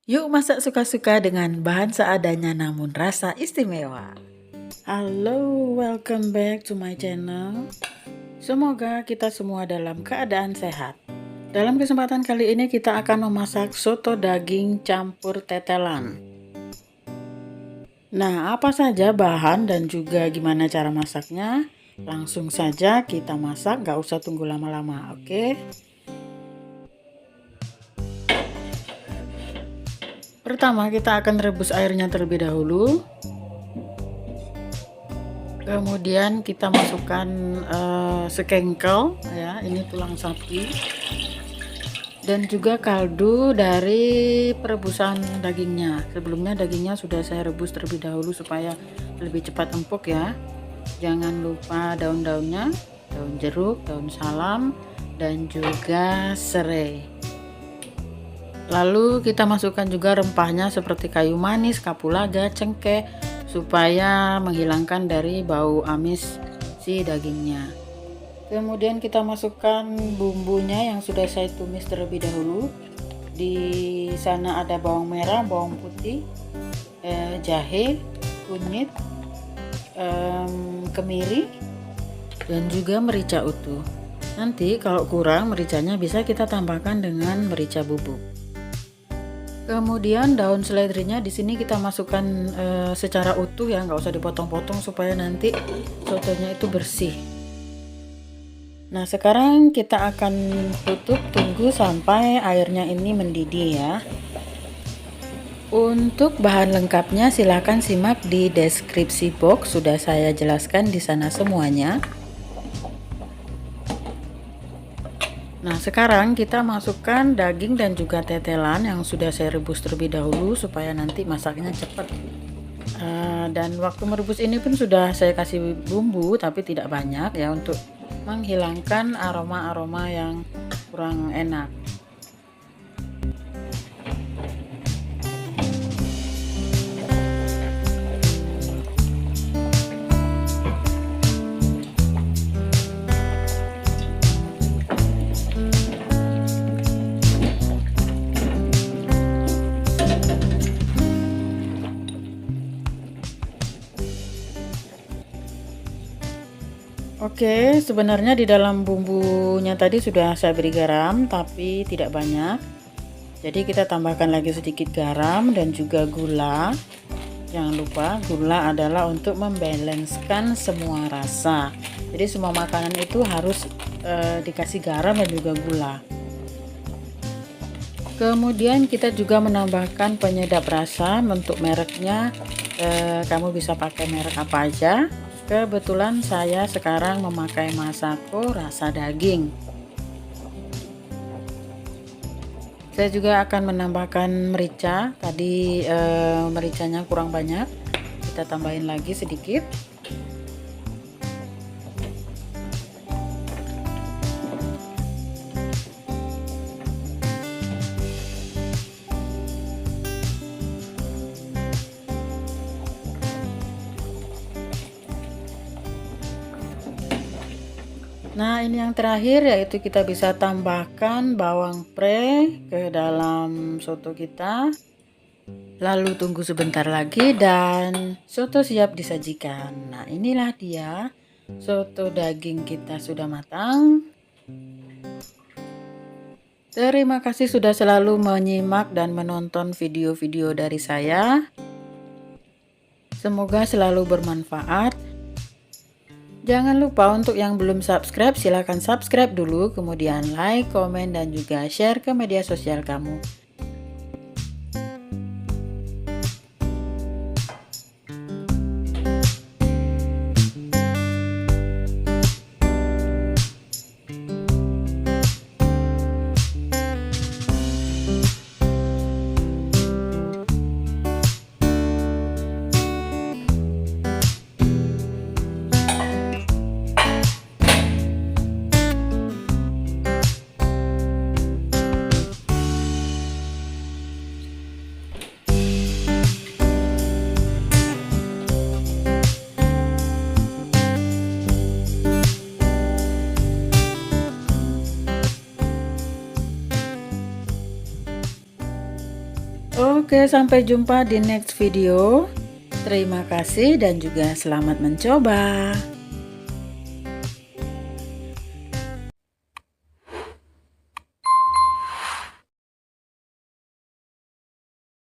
Yuk masak suka-suka dengan bahan seadanya namun rasa istimewa. Halo, welcome back to my channel. Semoga kita semua dalam keadaan sehat. Dalam kesempatan kali ini kita akan memasak soto daging campur tetelan. Nah, apa saja bahan dan juga gimana cara masaknya? Langsung saja kita masak, gak usah tunggu lama-lama, oke? Pertama kita akan rebus airnya terlebih dahulu. Kemudian kita masukkan sekengkel ya, ini tulang sapi. Dan juga kaldu dari perebusan dagingnya. Sebelumnya dagingnya sudah saya rebus terlebih dahulu supaya lebih cepat empuk ya. Jangan lupa daun-daunnya, daun jeruk, daun salam, dan juga serai. Lalu kita masukkan juga rempahnya seperti kayu manis, kapulaga, cengkeh supaya menghilangkan dari bau amis si dagingnya. Kemudian kita masukkan bumbunya yang sudah saya tumis terlebih dahulu. Di sana ada bawang merah, bawang putih, jahe, kunyit, kemiri, dan juga merica utuh. Nanti kalau kurang mericanya bisa kita tambahkan dengan merica bubuk. Kemudian daun seledrinya di sini kita masukkan secara utuh ya, nggak usah dipotong-potong supaya nanti sotonya itu bersih. Nah sekarang kita akan tutup, tunggu sampai airnya ini mendidih ya. Untuk bahan lengkapnya silahkan simak di deskripsi box, sudah saya jelaskan di sana semuanya. Nah sekarang kita masukkan daging dan juga tetelan yang sudah saya rebus terlebih dahulu supaya nanti masaknya cepat. Dan waktu merebus ini pun sudah saya kasih bumbu tapi tidak banyak ya, untuk menghilangkan aroma-aroma yang kurang enak. Oke, sebenarnya di dalam bumbunya tadi sudah saya beri garam tapi tidak banyak. Jadi kita tambahkan lagi sedikit garam dan juga gula. Jangan lupa gula adalah untuk membalanskan semua rasa. Jadi semua makanan itu harus dikasih garam dan juga gula. Kemudian kita juga menambahkan penyedap rasa. Untuk mereknya kamu bisa pakai merek apa aja. Kebetulan saya sekarang memakai Masako rasa daging. Saya juga akan menambahkan merica. Tadi mericanya kurang banyak, kita tambahin lagi sedikit. Nah ini yang terakhir, yaitu kita bisa tambahkan bawang pre ke dalam soto kita. Lalu tunggu sebentar lagi dan soto siap disajikan. Nah inilah dia, soto daging kita sudah matang. Terima kasih sudah selalu menyimak dan menonton video-video dari saya. Semoga selalu bermanfaat. Jangan lupa untuk yang belum subscribe, silahkan subscribe dulu, kemudian like, komen, dan juga share ke media sosial kamu. Oke, sampai jumpa di next video. Terima kasih dan juga selamat mencoba.